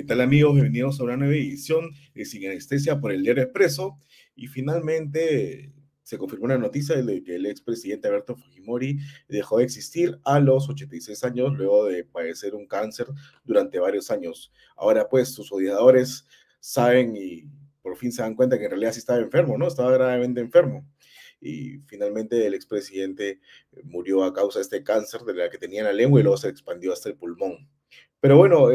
tal amigos? Bienvenidos a una nueva edición de Sin Anestesia por el Diario Expreso. Y finalmente se confirmó una noticia de que el expresidente Alberto Fujimori dejó de existir a los 86 años luego de padecer un cáncer durante varios años. Ahora pues sus odiadores saben y por fin se dan cuenta que en realidad sí estaba enfermo, ¿no? Estaba gravemente enfermo. Y finalmente el expresidente murió a causa de este cáncer de la que tenía en la lengua y luego se expandió hasta el pulmón. Pero bueno,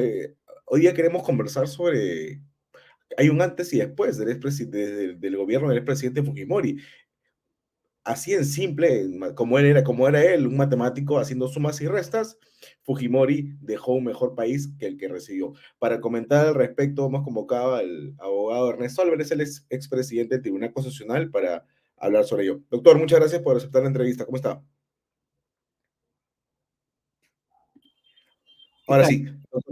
hoy día queremos conversar sobre, hay un antes y después del gobierno del expresidente Fujimori. Así en simple, como era él, un matemático haciendo sumas y restas, Fujimori dejó un mejor país que el que recibió. Para comentar al respecto, hemos convocado al abogado Ernesto Álvarez, el expresidente del Tribunal Constitucional, para hablar sobre ello. Doctor, muchas gracias por aceptar la entrevista. ¿Cómo está? ¿Qué Ahora tal? sí,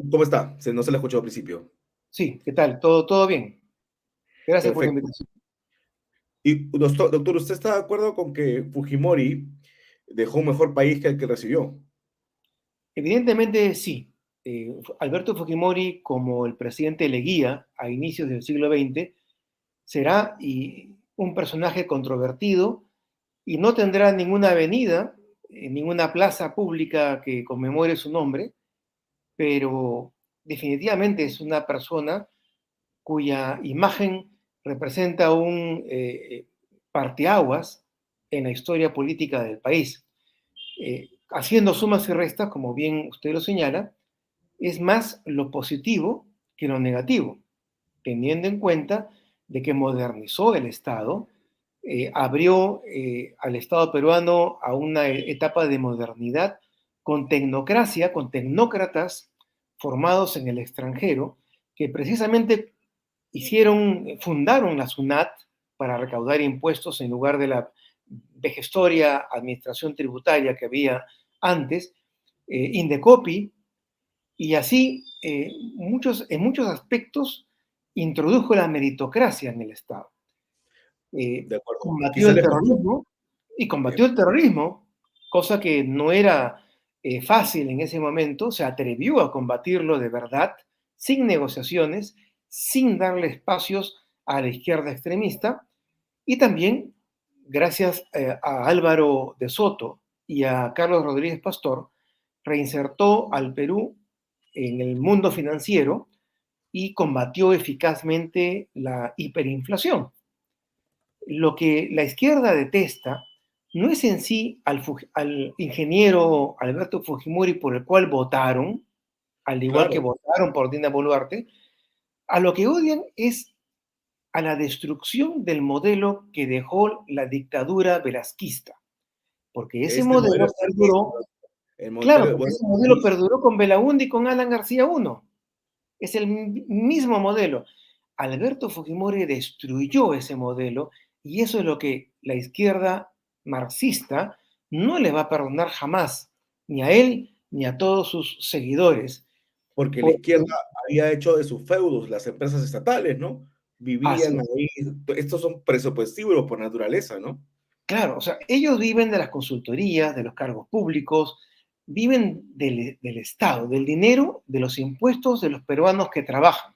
¿cómo está? No se le escuchó al principio. Sí, ¿qué tal? ¿Todo bien? Gracias por la Perfecto. invitación. Y doctor, ¿usted está de acuerdo con que Fujimori dejó un mejor país que el que recibió? Evidentemente sí. Alberto Fujimori, como el presidente Leguía a inicios del siglo XX, será un personaje controvertido y no tendrá ninguna avenida, ninguna plaza pública que conmemore su nombre, pero definitivamente es una persona cuya imagen representa un parteaguas en la historia política del país. Haciendo sumas y restas, como bien usted lo señala, es más lo positivo que lo negativo, teniendo en cuenta de que modernizó el Estado, abrió al Estado peruano a una etapa de modernidad con tecnocracia, con tecnócratas formados en el extranjero, que precisamente fundaron la SUNAT para recaudar impuestos en lugar de la vejestoria administración tributaria que había antes, Indecopi, y así en muchos aspectos introdujo la meritocracia en el Estado. De acuerdo. Combatió Quizá el le faltó. terrorismo y Bien. combatió el terrorismo, cosa que no era fácil en ese momento, se atrevió a combatirlo de verdad, sin negociaciones, sin darle espacios a la izquierda extremista, y también, gracias a Álvaro de Soto y a Carlos Rodríguez Pastor, reinsertó al Perú en el mundo financiero y combatió eficazmente la hiperinflación. Lo que la izquierda detesta no es en sí al ingeniero Alberto Fujimori por el cual votaron, al igual que Claro, votaron por Dina Boluarte, a lo que odian es a la destrucción del modelo que dejó la dictadura velasquista, porque ese este modelo modelo extremista, perduró, el claro, modelo, porque bueno, ese modelo extremista. perduró con Belaúnde y con Alan García I. Es el mismo modelo. Alberto Fujimori destruyó ese modelo y eso es lo que la izquierda marxista no le va a perdonar jamás, ni a él ni a todos sus seguidores. Porque la Porque, izquierda había hecho de sus feudos las empresas estatales, ¿no? así Vivían es. ahí, estos son presupuestivos por naturaleza, ¿no? Claro, o sea, ellos viven de las consultorías, de los cargos públicos, viven del Estado, del dinero, de los impuestos de los peruanos que trabajan.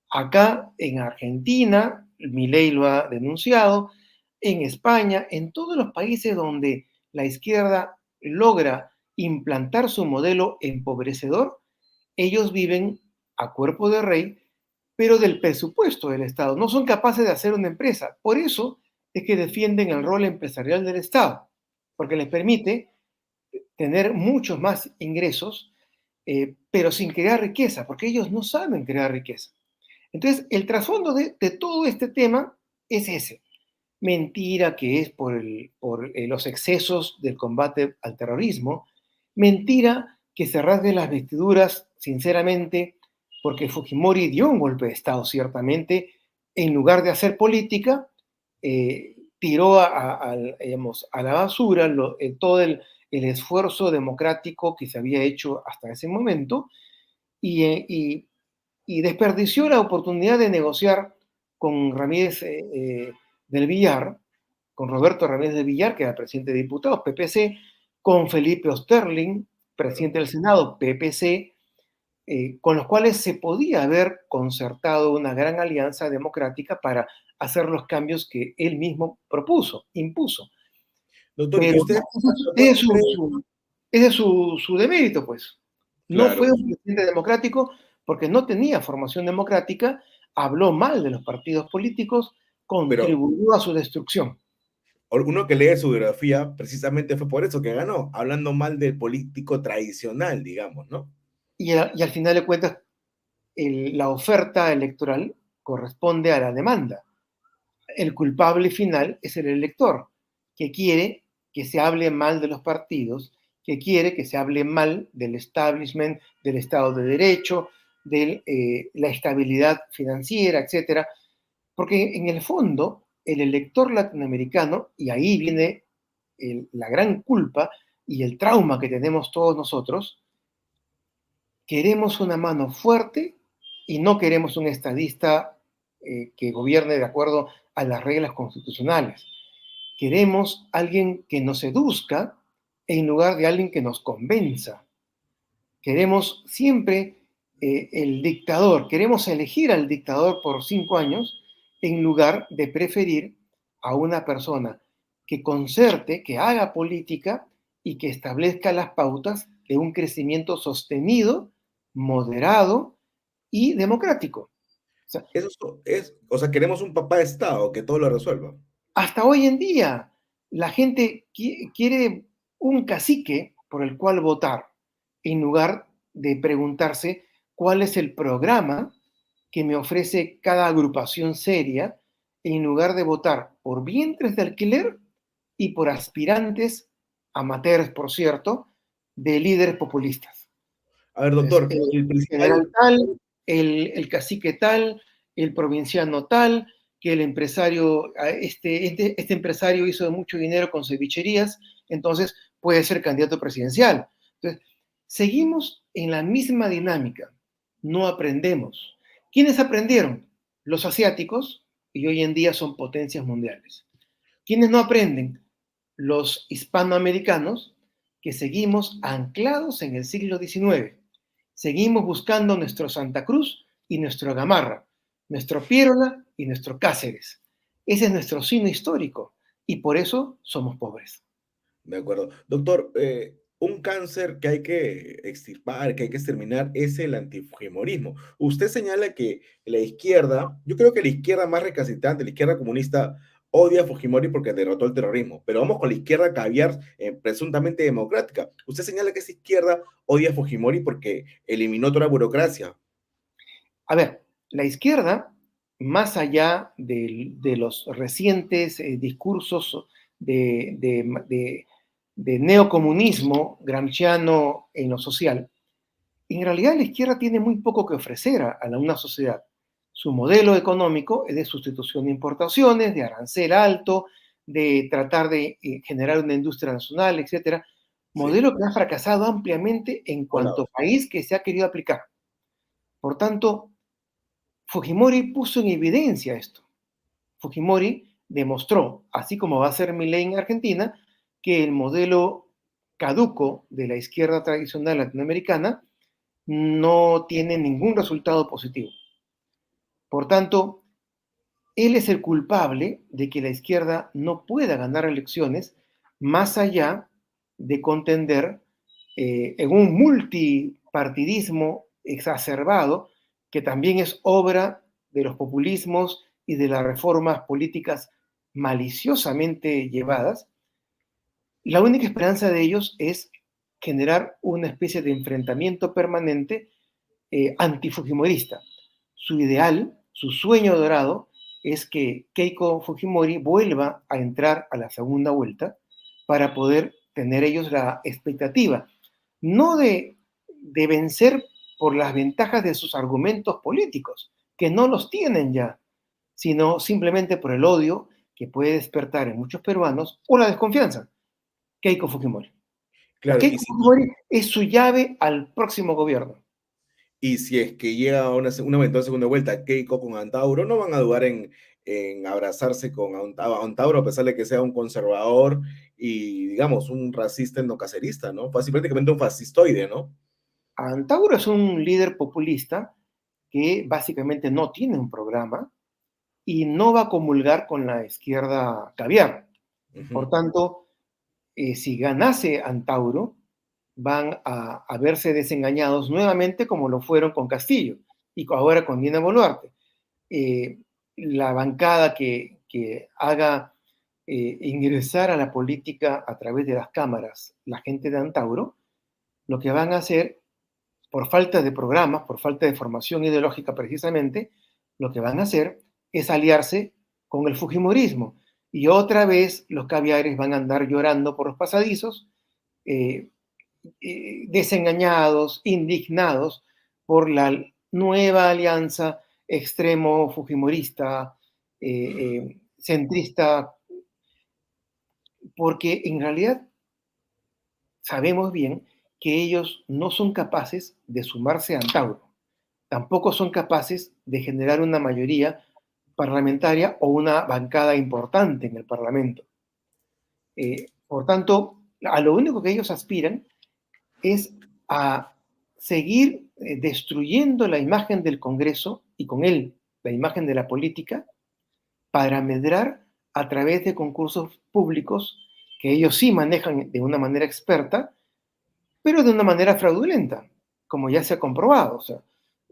Acá en Argentina, Milei lo ha denunciado, en España, en todos los países donde la izquierda logra implantar su modelo empobrecedor, ellos viven a cuerpo de rey, pero del presupuesto del Estado. No son capaces de hacer una empresa. Por eso es que defienden el rol empresarial del Estado, porque les permite tener muchos más ingresos, pero sin crear riqueza, porque ellos no saben crear riqueza. Entonces, el trasfondo de todo este tema es ese. Mentira que es por los excesos del combate al terrorismo. Mentira que se rasguen las vestiduras, sinceramente, porque Fujimori dio un golpe de Estado, ciertamente, en lugar de hacer política, tiró digamos, a la basura todo el esfuerzo democrático que se había hecho hasta ese momento y desperdició la oportunidad de negociar con Ramírez del Villar, con Roberto Ramírez del Villar, que era presidente de diputados, PPC, con Felipe Osterling, Claro. presidente del Senado, PPC, con los cuales se podía haber concertado una gran alianza democrática para hacer los cambios que él mismo propuso, impuso. Doctor, ¿y Pero usted, ese es doctor, cree? ese es su demérito, pues. No fue Claro, un presidente democrático porque no tenía formación democrática, habló mal de los partidos políticos, pero contribuyó a su destrucción. uno que lee su biografía, precisamente fue por eso que ganó, hablando mal del político tradicional, digamos, ¿no? Y al final de cuentas, la oferta electoral corresponde a la demanda. El culpable final es el elector, que quiere que se hable mal de los partidos, que quiere que se hable mal del establishment, del Estado de Derecho, de la estabilidad financiera, etcétera, porque en el fondo el elector latinoamericano, y ahí viene la gran culpa y el trauma que tenemos todos nosotros, queremos una mano fuerte y no queremos un estadista que gobierne de acuerdo a las reglas constitucionales. Queremos alguien que nos seduzca en lugar de alguien que nos convenza. Queremos siempre el dictador, queremos elegir al dictador por 5 años en lugar de preferir a una persona que concerte, que haga política y que establezca las pautas de un crecimiento sostenido, moderado y democrático. O sea, O sea, queremos un papá de Estado que todo lo resuelva. hasta hoy en día la gente quiere un cacique por el cual votar en lugar de preguntarse cuál es el programa que me ofrece cada agrupación seria, en lugar de votar por vientres de alquiler y por aspirantes amateurs, por cierto, de líderes populistas. A ver, Es doctor, el el general principal, tal, el cacique tal, el provinciano tal, que el empresario, este empresario hizo mucho dinero con cevicherías, entonces puede ser candidato presidencial. Entonces, seguimos en la misma dinámica, no aprendemos. ¿Quiénes aprendieron? Los asiáticos, y hoy en día son potencias mundiales. ¿Quiénes no aprenden? Los hispanoamericanos, que seguimos anclados en el siglo XIX. Seguimos buscando nuestro Santa Cruz y nuestro Gamarra, nuestro Piérola y nuestro Cáceres. Ese es nuestro signo histórico y por eso somos pobres. de acuerdo. Doctor, un cáncer que hay que extirpar, que hay que exterminar, es el antifujimorismo. Usted señala que la izquierda, yo creo que la izquierda más recalcitrante, la izquierda comunista, odia a Fujimori porque derrotó el terrorismo, pero vamos con la izquierda caviar, presuntamente democrática. Usted señala que esa izquierda odia a Fujimori porque eliminó toda la burocracia. A ver, la izquierda, más allá de los recientes discursos de, de, de, de neocomunismo gramsciano en lo social, en realidad la izquierda tiene muy poco que ofrecer a una sociedad. Su modelo económico es de sustitución de importaciones, de arancel alto, de tratar de generar una industria nacional, etcétera. Sí, Modelo que ha fracasado ampliamente en por cuanto lados. país que se ha querido aplicar. Por tanto, Fujimori puso en evidencia esto. Fujimori demostró, así como va a ser Milei en Argentina, que el modelo caduco de la izquierda tradicional latinoamericana no tiene ningún resultado positivo. Por tanto, él es el culpable de que la izquierda no pueda ganar elecciones más allá de contender en un multipartidismo exacerbado que también es obra de los populismos y de las reformas políticas maliciosamente llevadas. La única esperanza de ellos es generar una especie de enfrentamiento permanente antifujimorista. Su ideal, su sueño dorado, es que Keiko Fujimori vuelva a entrar a la segunda vuelta para poder tener ellos la expectativa, no de vencer por las ventajas de sus argumentos políticos, que no los tienen ya, sino simplemente por el odio que puede despertar en muchos peruanos o la desconfianza. Keiko Fujimori. La Claro, Keiko Fujimori es su llave al próximo gobierno. y si es que llega una eventual segunda vuelta, Keiko con Antauro, no van a dudar en abrazarse con Antauro, a pesar de que sea un conservador y, digamos, un racista endocacerista, ¿no? Prácticamente un fascistoide, ¿no? Antauro es un líder populista que básicamente no tiene un programa y no va a comulgar con la izquierda caviar. Por Ujú. tanto, si ganase Antauro, van a verse desengañados nuevamente como lo fueron con Castillo y ahora con Dina Boluarte. Eh, la bancada que haga ingresar a la política a través de las cámaras la gente de Antauro, lo que van a hacer, por falta de programas, por falta de formación ideológica precisamente, lo que van a hacer es aliarse con el Fujimorismo. Y otra vez los caviares van a andar llorando por los pasadizos, eh, desengañados, indignados por la nueva alianza extremo fujimorista, centrista, porque en realidad sabemos bien que ellos no son capaces de sumarse a Antauro, tampoco son capaces de generar una mayoría parlamentaria o una bancada importante en el Parlamento. Por tanto, a lo único que ellos aspiran es a seguir destruyendo la imagen del Congreso y con él la imagen de la política para medrar a través de concursos públicos que ellos sí manejan de una manera experta, pero de una manera fraudulenta, como ya se ha comprobado. O sea,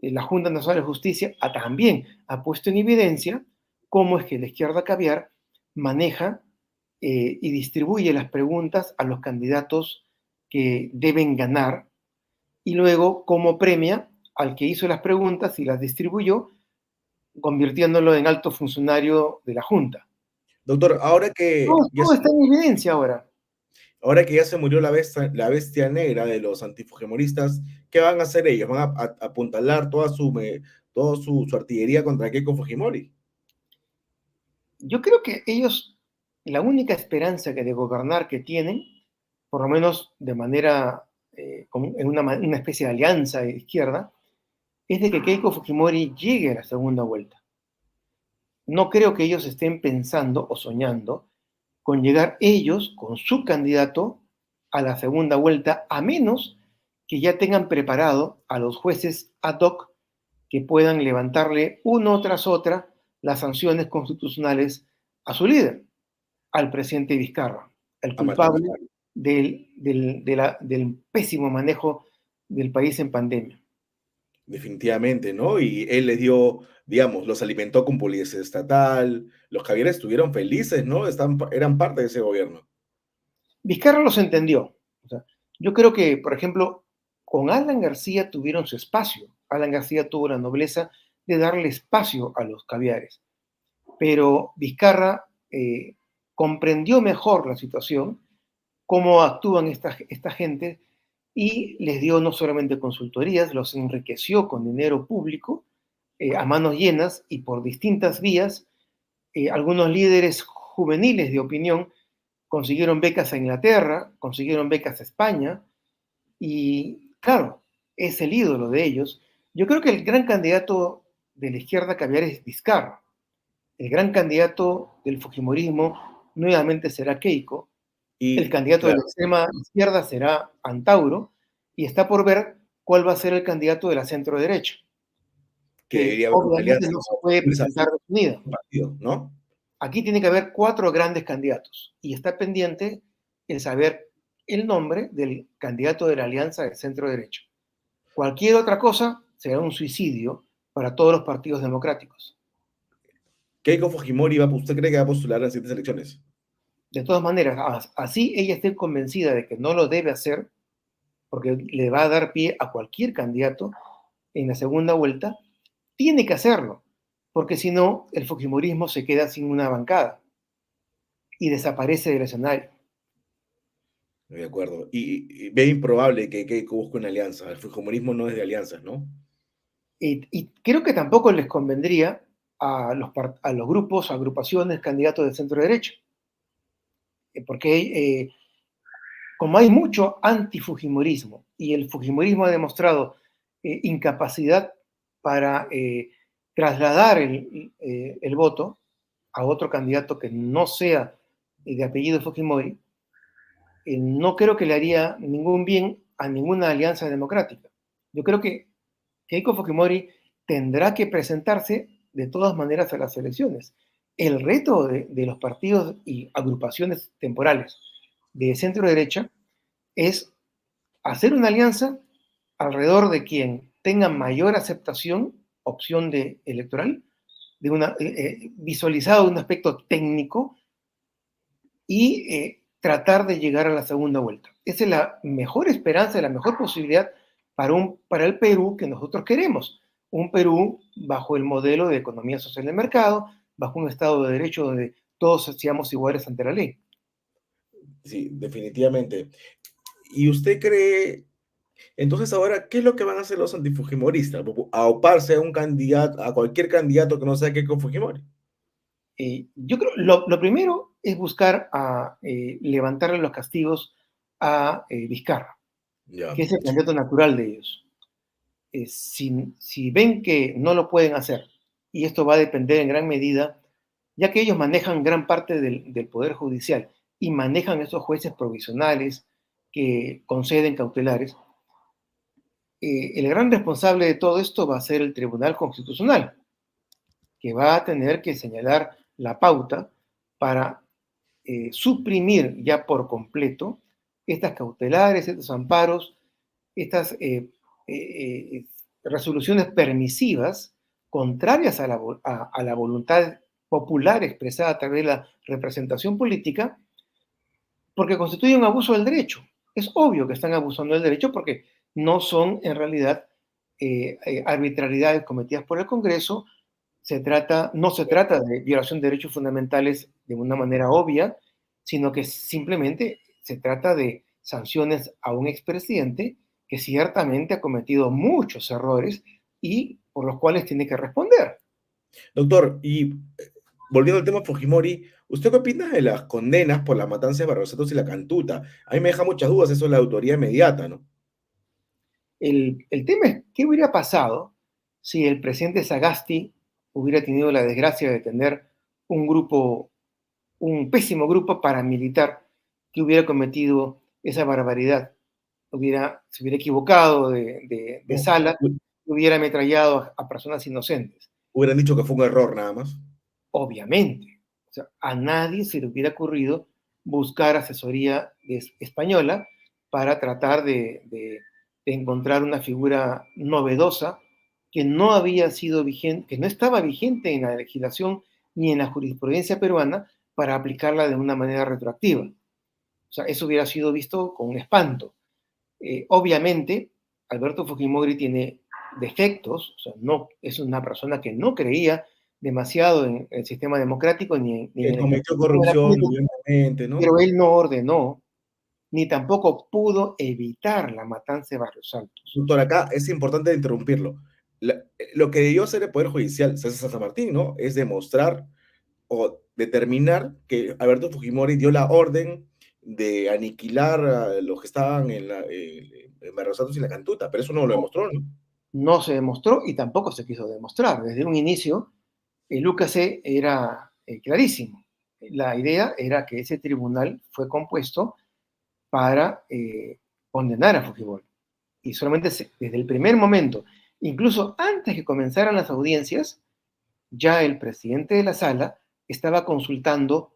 la Junta Nacional de Justicia también ha puesto en evidencia cómo es que la izquierda caviar maneja y distribuye las preguntas a los candidatos que deben ganar y luego cómo premia al que hizo las preguntas y las distribuyó, convirtiéndolo en alto funcionario de la Junta. Doctor, Todo está en evidencia ahora. ahora que ya se murió la bestia negra de los antifujimoristas, ¿qué van a hacer ellos? ¿Van a apuntalar toda su artillería contra Keiko Fujimori? Yo creo que ellos, la única esperanza que de gobernar que tienen, por lo menos de manera, en una especie de alianza de izquierda, es de que Keiko Fujimori llegue a la segunda vuelta. No creo que ellos estén pensando o soñando con llegar ellos, con su candidato, a la segunda vuelta, a menos que ya tengan preparado a los jueces ad hoc que puedan levantarle uno tras otra las sanciones constitucionales a su líder, al presidente Vizcarra, el A Martín culpable Vizcarra. del pésimo manejo del país en pandemia. Definitivamente, ¿no? Y él les dio, digamos, los alimentó con publicidad estatal, los Javieres estuvieron felices, ¿no? Eran parte de ese gobierno. Vizcarra los entendió. O sea, yo creo que, por ejemplo, con Alan García tuvieron su espacio. Alan García tuvo la nobleza de darle espacio a los caviares. Pero Vizcarra comprendió mejor la situación, cómo actúan esta gente, y les dio no solamente consultorías, los enriqueció con dinero público a manos llenas y por distintas vías. Algunos líderes juveniles de opinión consiguieron becas a Inglaterra, consiguieron becas a España, y claro, es el ídolo de ellos. Yo creo que el gran candidato de la izquierda caviar es Vizcarra. El gran candidato del Fujimorismo nuevamente será Keiko. El Y, candidato de claro, la extrema izquierda será Antauro. Y está por ver cuál va a ser el candidato de la centro derecha, que que debería haber una obviamente alianza no se con puede Luis presentar Arce, definida. un partido, ¿no? Aquí tiene que haber 4 grandes candidatos y está pendiente el saber el nombre del candidato de la alianza del centro derecha. Cualquier otra cosa será un suicidio para todos los partidos democráticos. Keiko Fujimori, ¿usted cree que va a postular en las siguientes elecciones? De todas maneras, así ella esté convencida de que no lo debe hacer, porque le va a dar pie a cualquier candidato en la segunda vuelta, tiene que hacerlo, porque si no, el Fujimorismo se queda sin una bancada y desaparece del escenario. De acuerdo. Y ve improbable que Keiko busque una alianza. El fujimorismo no es de alianzas, ¿no? Y creo que tampoco les convendría a los grupos, agrupaciones, candidatos de centro derecha, porque como hay mucho antifujimorismo y el fujimorismo ha demostrado incapacidad para trasladar el voto a otro candidato que no sea de apellido Fujimori, no creo que le haría ningún bien a ninguna alianza democrática. Yo creo que Keiko Fujimori tendrá que presentarse de todas maneras a las elecciones. El reto de los partidos y agrupaciones temporales de centro derecha es hacer una alianza alrededor de quien tenga mayor aceptación, opción de electoral, de una, visualizado de un aspecto técnico y tratar de llegar a la segunda vuelta. Esa es la mejor esperanza, la mejor posibilidad para el Perú que nosotros queremos. Un Perú bajo el modelo de economía social de mercado, bajo un Estado de Derecho donde todos seamos iguales ante la ley. Sí, definitivamente. ¿Y usted cree, entonces ahora, qué es lo que van a hacer los antifujimoristas? ¿Auparse a un candidato, a cualquier candidato que no sea Keiko Fujimori? Yo creo, lo primero es buscar levantarle los castigos a Vizcarra, Ya. que es el candidato natural de ellos. Si ven que no lo pueden hacer, y esto va a depender en gran medida, ya que ellos manejan gran parte del Poder Judicial y manejan esos jueces provisionales que conceden cautelares, el gran responsable de todo esto va a ser el Tribunal Constitucional, que va a tener que señalar la pauta para suprimir ya por completo estas cautelares, estos amparos, estas resoluciones permisivas contrarias a la voluntad popular expresada a través de la representación política, porque constituye un abuso del derecho. Es obvio que están abusando del derecho porque no son en realidad arbitrariedades cometidas por el Congreso. No se trata de violación de derechos fundamentales de una manera obvia, sino que simplemente se trata de sanciones a un expresidente que ciertamente ha cometido muchos errores y por los cuales tiene que responder. Doctor, y volviendo al tema Fujimori, ¿usted qué opina de las condenas por la matanza de Barros Santos y la Cantuta? A mí me deja muchas dudas eso de la autoría inmediata, ¿no? El tema es qué hubiera pasado si el presidente Sagasti hubiera tenido la desgracia de tener un grupo, un pésimo grupo paramilitar que hubiera cometido esa barbaridad, se hubiera equivocado de No, sala, hubiera ametrallado a personas inocentes. hubieran dicho que fue un error nada más. Obviamente, o sea, a nadie se le hubiera ocurrido buscar asesoría española para tratar de encontrar una figura novedosa que no había sido vigente, que no estaba vigente en la legislación ni en la jurisprudencia peruana para aplicarla de una manera retroactiva. O sea, eso hubiera sido visto con espanto. Obviamente, Alberto Fujimori tiene defectos, o sea, no, es una persona que no creía demasiado en el sistema democrático ni Que en el cometió ejercicio de la corrupción, política, evidentemente, ¿no? pero él no ordenó ni tampoco pudo evitar la matanza de Barrios Altos. Doctor, acá es importante interrumpirlo. Lo que debió hacer el Poder Judicial, César San Martín, ¿no? Es demostrar o determinar que Alberto Fujimori dio la orden de aniquilar a los que estaban en Barros Santos y la Cantuta, pero eso no lo demostró, ¿no? No se demostró y tampoco se quiso demostrar. Desde un inicio, el UKC era clarísimo. La idea era que ese tribunal fue compuesto para condenar a Fujimori. Y solamente desde el primer momento, incluso antes que comenzaran las audiencias, ya el presidente de la sala estaba consultando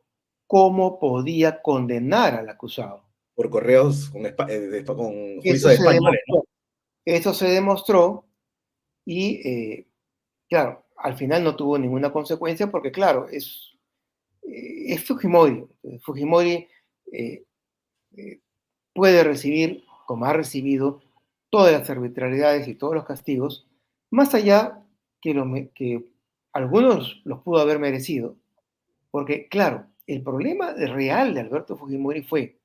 cómo podía condenar al acusado. Por correos con Eso juicios se españoles, ¿no? demostró, eso se demostró y, claro, al final no tuvo ninguna consecuencia porque, claro, es Fujimori. Fujimori eh, eh, puede recibir, como ha recibido, todas las arbitrariedades y todos los castigos, más allá que algunos los pudo haber merecido, porque claro, el problema real de Alberto Fujimori fue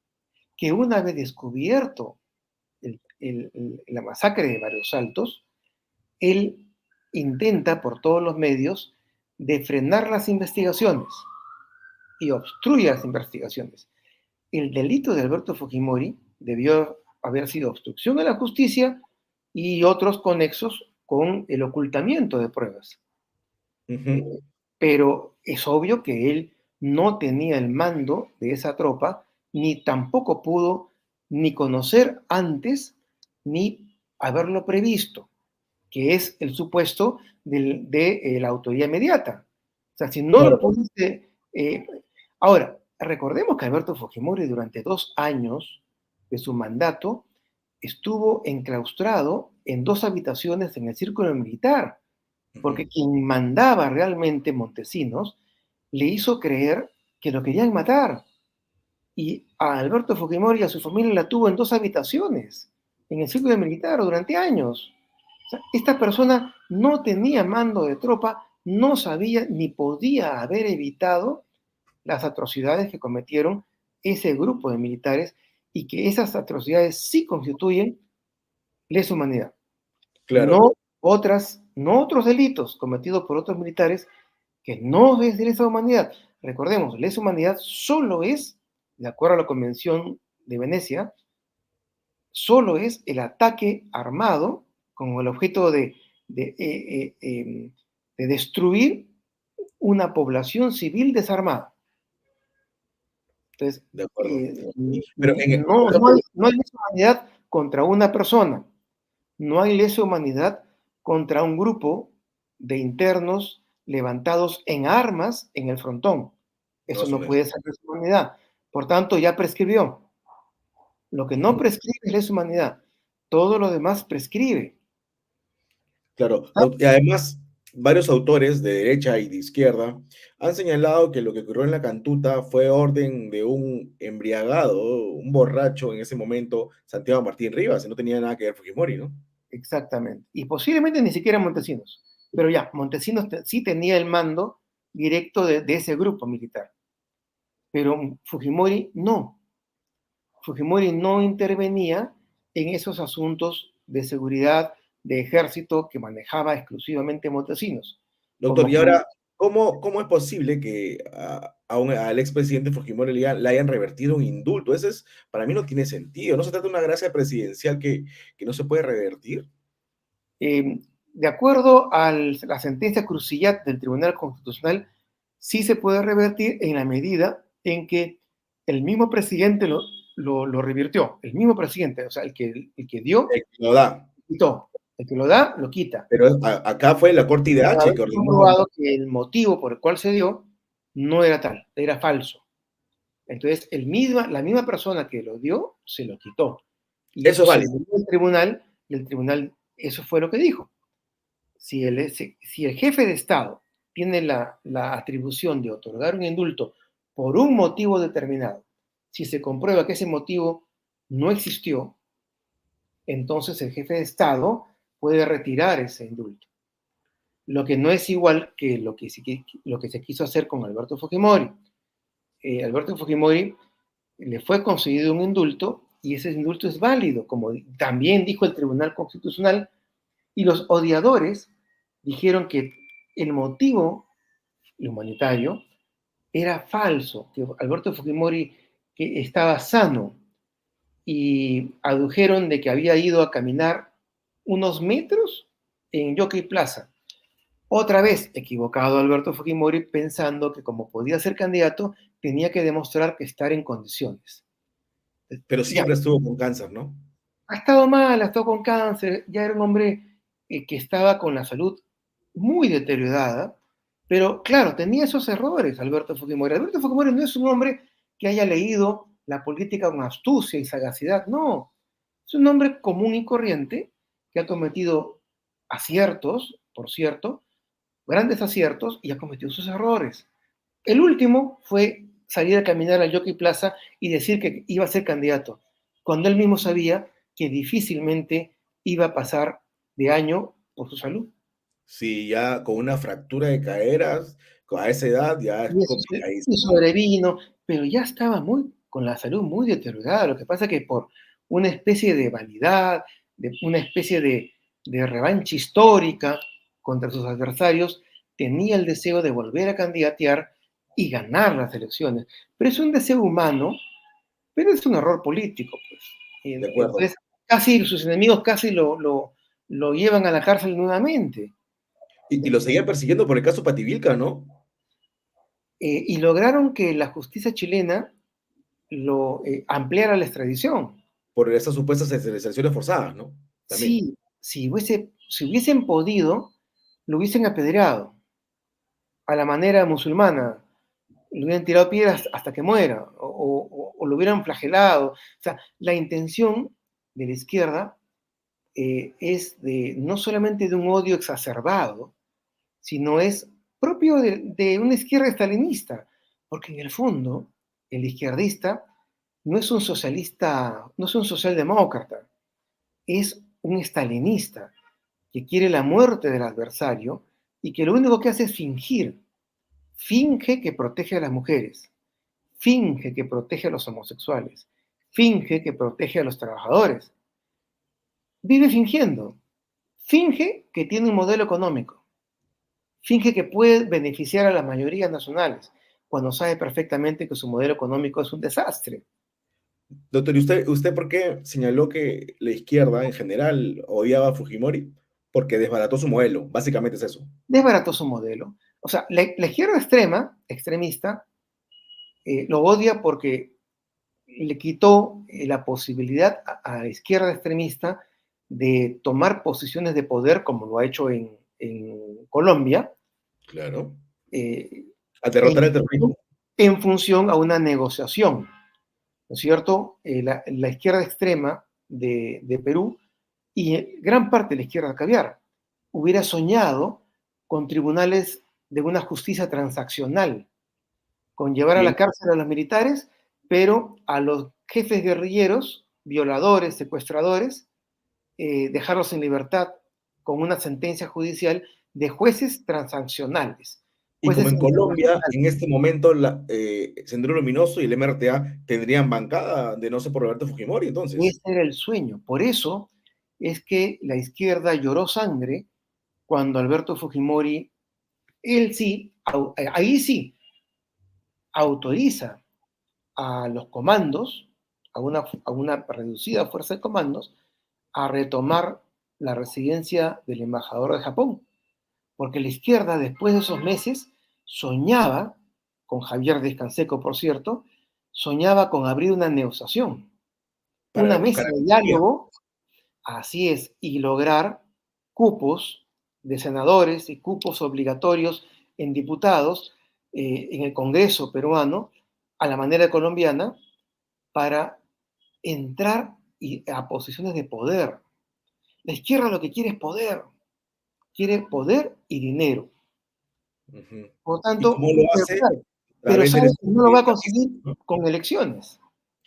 que una vez descubierto la masacre de Barrios Altos, él intenta por todos los medios de frenar las investigaciones y obstruye las investigaciones. El delito de Alberto Fujimori debió haber sido obstrucción a la justicia y otros conexos con el ocultamiento de pruebas. Ujú. Eh, pero es obvio que él no tenía el mando de esa tropa, ni tampoco pudo ni conocer antes, ni haberlo previsto, que es el supuesto de la autoría inmediata. O sea, si no lo Claro, pudiste... ahora, recordemos que Alberto Fujimori durante 2 años de su mandato estuvo enclaustrado en 2 habitaciones en el círculo militar, ujú, porque quien mandaba realmente Montesinos le hizo creer que lo querían matar. Y a Alberto Fujimori y a su familia la tuvo en 2 habitaciones, en el círculo militar durante años. O sea, esta persona no tenía mando de tropa, no sabía ni podía haber evitado las atrocidades que cometieron ese grupo de militares y que esas atrocidades sí constituyen lesa humanidad. claro, No otros delitos cometidos por otros militares que no es de lesa humanidad. Recordemos, lesa humanidad solo es, de acuerdo a la Convención de Venecia, solo es el ataque armado con el objeto de, de destruir una población civil desarmada. Entonces, de acuerdo. Pero no, no hay lesa humanidad contra una persona, no hay lesa humanidad contra un grupo de internos levantados en armas en el frontón. no Eso es no un puede ser lesa humanidad. Por tanto, ya prescribió. Lo que no ejemplo. prescribe es lesa humanidad. Todo lo demás prescribe. Claro, ¿Ah? y además varios autores de derecha y de izquierda han señalado que lo que ocurrió en la Cantuta fue orden de un embriagado, un borracho en ese momento, Santiago Martín Rivas, y no tenía nada que ver Fujimori, ¿no? Exactamente. Y posiblemente ni siquiera Montesinos. Pero ya, Montesinos sí tenía el mando directo de ese grupo militar. Pero Fujimori no. Fujimori no intervenía en esos asuntos de seguridad, de ejército que manejaba exclusivamente Montesinos. Doctor, Como y quien ahora, ¿cómo es posible que al expresidente Fujimori le hayan revertido un indulto? Ese es, para mí no tiene sentido. ¿No se trata de una gracia presidencial que no se puede revertir? de acuerdo a la sentencia Cruciat del Tribunal Constitucional, sí se puede revertir en la medida en que el mismo presidente lo revirtió, el mismo presidente, o sea, el que dio, Lo da. quitó, el que lo da, lo quita. Pero acá fue la Corte Para IDH haber que ordenó. comprobado que el motivo por el cual se dio no era tal, era falso. Entonces, la misma persona que lo dio, se lo quitó. Y Eso eso es se válido. dio al tribunal, y el tribunal, eso fue lo que dijo. Si el jefe de Estado tiene la atribución de otorgar un indulto por un motivo determinado, si se comprueba que ese motivo no existió, entonces el jefe de Estado puede retirar ese indulto. Lo que no es igual que lo que se quiso hacer con Alberto Fujimori. Alberto Fujimori le fue concedido un indulto y ese indulto es válido, como también dijo el Tribunal Constitucional, y los odiadores dijeron que el motivo humanitario era falso, que Alberto Fujimori que estaba sano y adujeron de que había ido a caminar unos metros en Jockey Plaza. Otra vez equivocado Alberto Fujimori pensando que como podía ser candidato tenía que demostrar que estar en condiciones. Pero Ya, siempre estuvo con cáncer, ¿no? ha estado mal, ha estado con cáncer, ya era un hombre que estaba con la salud muy deteriorada, pero claro, tenía esos errores Alberto Fujimori. Alberto Fujimori no es un hombre que haya leído la política con astucia y sagacidad, no. Es un hombre común y corriente que ha cometido aciertos, por cierto, grandes aciertos y ha cometido sus errores. El último fue salir a caminar al Jockey Plaza y decir que iba a ser candidato, cuando él mismo sabía que difícilmente iba a pasar de año por su salud. Sí, ya con una fractura de caderas, a esa edad ya es Y complicadísimo. sobrevino, pero ya estaba con la salud muy deteriorada. Lo que pasa es que por una especie de vanidad, de una especie de revancha histórica contra sus adversarios, tenía el deseo de volver a candidatear y ganar las elecciones. Pero es un deseo humano, pero es un error político, pues. De acuerdo. Entonces, casi sus enemigos casi lo llevan a la cárcel nuevamente. Y lo seguían persiguiendo por el caso Pativilca, ¿no? Y lograron que la justicia chilena lo ampliara la extradición. Por esas supuestas esterilizaciones forzadas, ¿no? también. Sí, si hubiesen podido, lo hubiesen apedreado a la manera musulmana, le hubieran tirado piedras hasta que muera, o lo hubieran flagelado. O sea, la intención de la izquierda es no solamente de un odio exacerbado, sino es propio de una izquierda estalinista, porque en el fondo el izquierdista no es un socialista, no es un socialdemócrata, es un estalinista que quiere la muerte del adversario y que lo único que hace es fingir. Finge que protege a las mujeres, finge que protege a los homosexuales, finge que protege a los trabajadores. Vive fingiendo, finge que tiene un modelo económico, finge que puede beneficiar a las mayorías nacionales, cuando sabe perfectamente que su modelo económico es un desastre. Doctor, ¿y usted por qué señaló que la izquierda en general odiaba a Fujimori? Porque desbarató su modelo, básicamente es eso. Desbarató su modelo. O sea, la izquierda extrema, extremista, lo odia porque le quitó la posibilidad a la izquierda extremista de tomar posiciones de poder, como lo ha hecho en Colombia, Claro. eh, A derrotar en, el terrorismo. en función a una negociación, ¿no es cierto? La izquierda extrema de Perú y gran parte de la izquierda caviar hubiera soñado con tribunales de una justicia transaccional, con llevar a Bien, la cárcel a los militares, pero a los jefes guerrilleros, violadores, secuestradores, dejarlos en libertad con una sentencia judicial de jueces transaccionales, y como jueces en Colombia, internacionales. en este momento, Sendero Luminoso y el MRTA tendrían bancada de no ser por Roberto Fujimori, entonces. Ese era el sueño. Por eso es que la izquierda lloró sangre cuando Alberto Fujimori, él sí, ahí sí, autoriza a los comandos, a una reducida fuerza de comandos, a retomar la residencia del embajador de Japón, porque la izquierda después de esos meses soñaba, con Javier Descanseco por cierto, soñaba con abrir una negociación, Para una buscar mesa de amnistía. diálogo, así es, y lograr cupos de senadores y cupos obligatorios en diputados en el Congreso peruano, a la manera colombiana, para entrar a posiciones de poder. La izquierda lo que quiere poder y dinero. Ujú. Por ¿Y tanto, cómo lo pero, hace? claro, A pero través del sabe que no lo va a nepotismo, conseguir ¿no? con elecciones.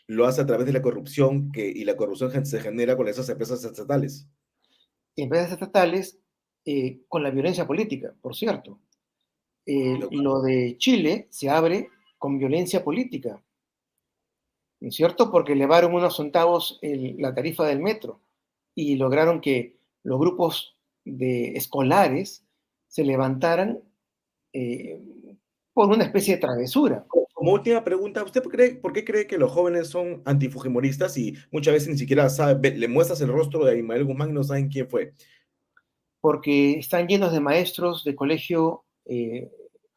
Lo hace a través de la corrupción y la corrupción se genera con esas empresas estatales. Empresas estatales con la violencia política, por cierto. Lo Lo de Chile se abre con violencia política, ¿no es cierto? Porque elevaron unos centavos la tarifa del metro y lograron que los grupos de escolares se levantaran eh, por una especie de travesura. Como última pregunta, ¿usted por qué cree que los jóvenes son antifujimoristas y muchas veces ni siquiera le muestras el rostro de Abimael Guzmán y no saben quién fue? Porque están llenos de maestros de colegio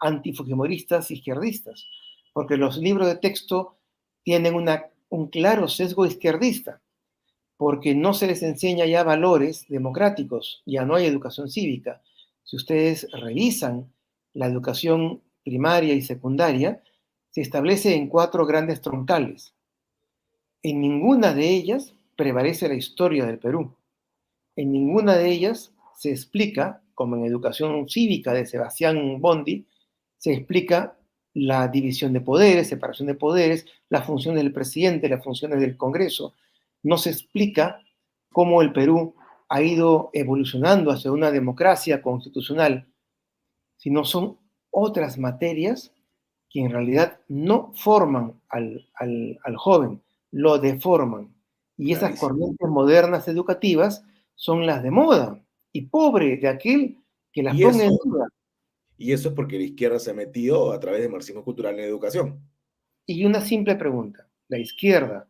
antifujimoristas izquierdistas, porque los libros de texto tienen un claro sesgo izquierdista, porque no se les enseña ya valores democráticos, ya no hay educación cívica. Si ustedes revisan la educación primaria y secundaria, se establece en 4 grandes troncales. En ninguna de ellas prevalece la historia del Perú. En ninguna de ellas se explica, como en Educación Cívica de Sebastián Bondi, se explica la división de poderes, separación de poderes, las funciones del presidente, las funciones del Congreso. No se explica cómo el Perú ha ido evolucionando hacia una democracia constitucional, sino son otras materias que en realidad no forman al joven, lo deforman. Y esas Clarísimo. corrientes modernas educativas son las de moda, y pobre de aquel que las Y ponga eso, en duda. y eso es porque la izquierda se ha metido a través del marxismo cultural en educación. Y una simple pregunta, la izquierda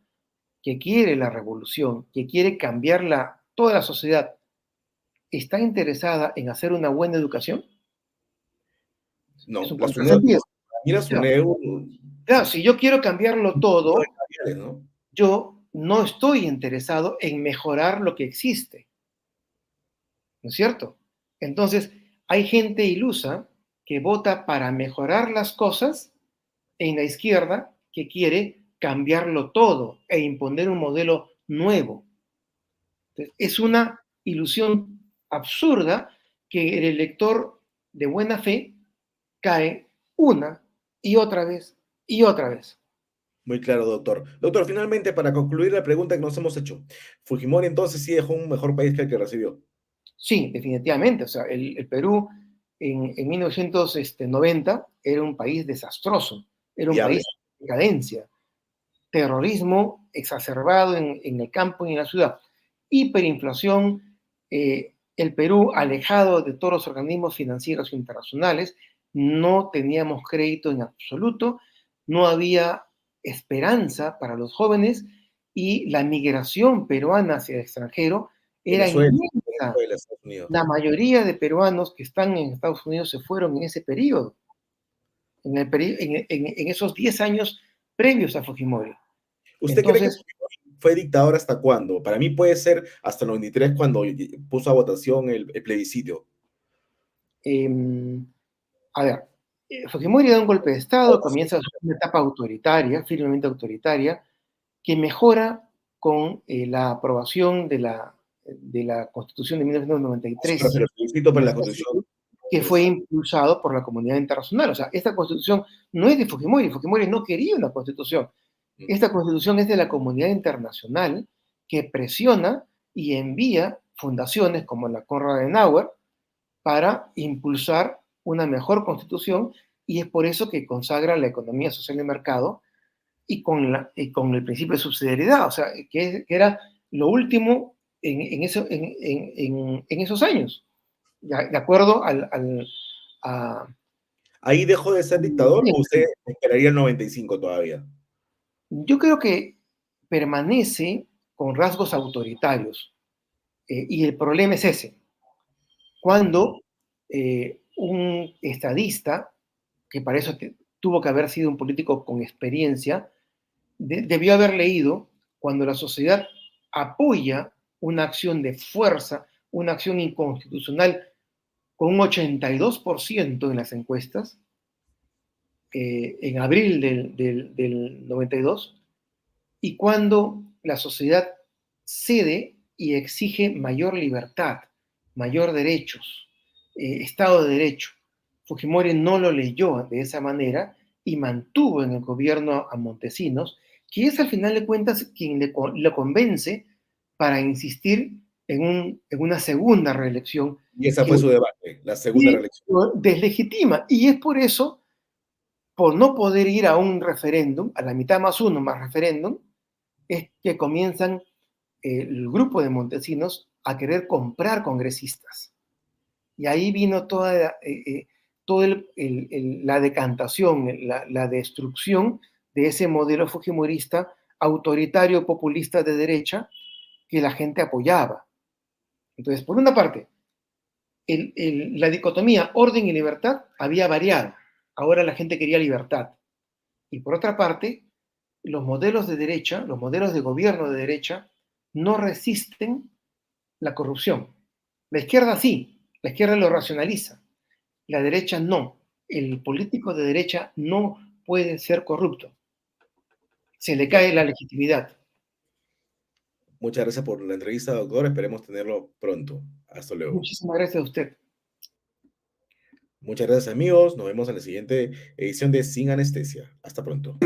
que quiere la revolución, que quiere cambiar toda la sociedad, ¿está interesada en hacer una buena educación? Es No, un la SUNEDU, contrasentido. mira Claro, SUNEDU, claro, si yo quiero cambiarlo todo, ¿no? yo no estoy interesado en mejorar lo que existe. ¿no es cierto? Entonces, hay gente ilusa que vota para mejorar las cosas en la izquierda que quiere cambiarlo todo e imponer un modelo nuevo. Entonces, es una ilusión absurda que el elector de buena fe cae una y otra vez y otra vez. Muy claro, doctor. Doctor, finalmente, para concluir la pregunta que nos hemos hecho, Fujimori entonces sí dejó un mejor país que el que recibió. Sí, definitivamente. O sea, el Perú en 1990 era un país desastroso, era un Viable. país en decadencia, terrorismo exacerbado en el campo y en la ciudad, hiperinflación, el Perú alejado de todos los organismos financieros internacionales, no teníamos crédito en absoluto, no había esperanza para los jóvenes y la migración peruana hacia el extranjero era Venezuela, inmensa. Venezuela, Estados Unidos. La mayoría de peruanos que están en Estados Unidos se fueron en ese periodo, en esos 10 años previos a Fujimori. ¿Usted cree que Entonces, Fujimori fue dictador hasta cuándo? Para mí puede ser hasta el 93 cuando puso a votación el plebiscito. eh, a ver, Fujimori da un golpe de Estado, comienza una etapa autoritaria, firmemente autoritaria, que mejora con la aprobación de la Constitución de Pero 1993, el plebiscito para la Constitución que fue es impulsado por la comunidad internacional. O sea, esta Constitución no es de Fujimori, Fujimori no quería una Constitución. Esta Constitución es de la comunidad internacional que presiona y envía fundaciones como la Konrad Adenauer para impulsar una mejor constitución y es por eso que consagra la economía social de mercado y con el principio de subsidiariedad, o sea, que era lo último en esos años, de acuerdo a... ¿Ahí dejó de ser dictador o usted esperaría el 95 todavía? Yo creo que permanece con rasgos autoritarios y el problema es ese. Cuando un estadista, que para eso tuvo que haber sido un político con experiencia, debió haber leído cuando la sociedad apoya una acción de fuerza, una acción inconstitucional con un 82% en las encuestas, en abril del 92, y cuando la sociedad cede y exige mayor libertad, mayor derechos, Estado de Derecho. Fujimori no lo leyó de esa manera y mantuvo en el gobierno a Montesinos, que es al final de cuentas quien lo convence para insistir en una segunda reelección Y esa fue que su debate, la segunda y reelección. lo deslegitima. Y es por eso, por no poder ir a un referéndum, a la mitad más uno más referéndum, es que comienzan el grupo de Montesinos a querer comprar congresistas. Y ahí vino toda la decantación, la destrucción de ese modelo fujimorista autoritario, populista de derecha que la gente apoyaba. Entonces, por una parte, la dicotomía orden y libertad había variado. Ahora la gente quería libertad. Y por otra parte, los modelos de derecha, los modelos de gobierno de derecha, no resisten la corrupción. La izquierda sí, la izquierda lo racionaliza, la derecha no. El político de derecha no puede ser corrupto. Se le cae la legitimidad. Muchas gracias por la entrevista, doctor. Esperemos tenerlo pronto. Hasta luego. Muchísimas gracias a usted. Muchas gracias, amigos. Nos vemos en la siguiente edición de Sin Anestesia. Hasta pronto.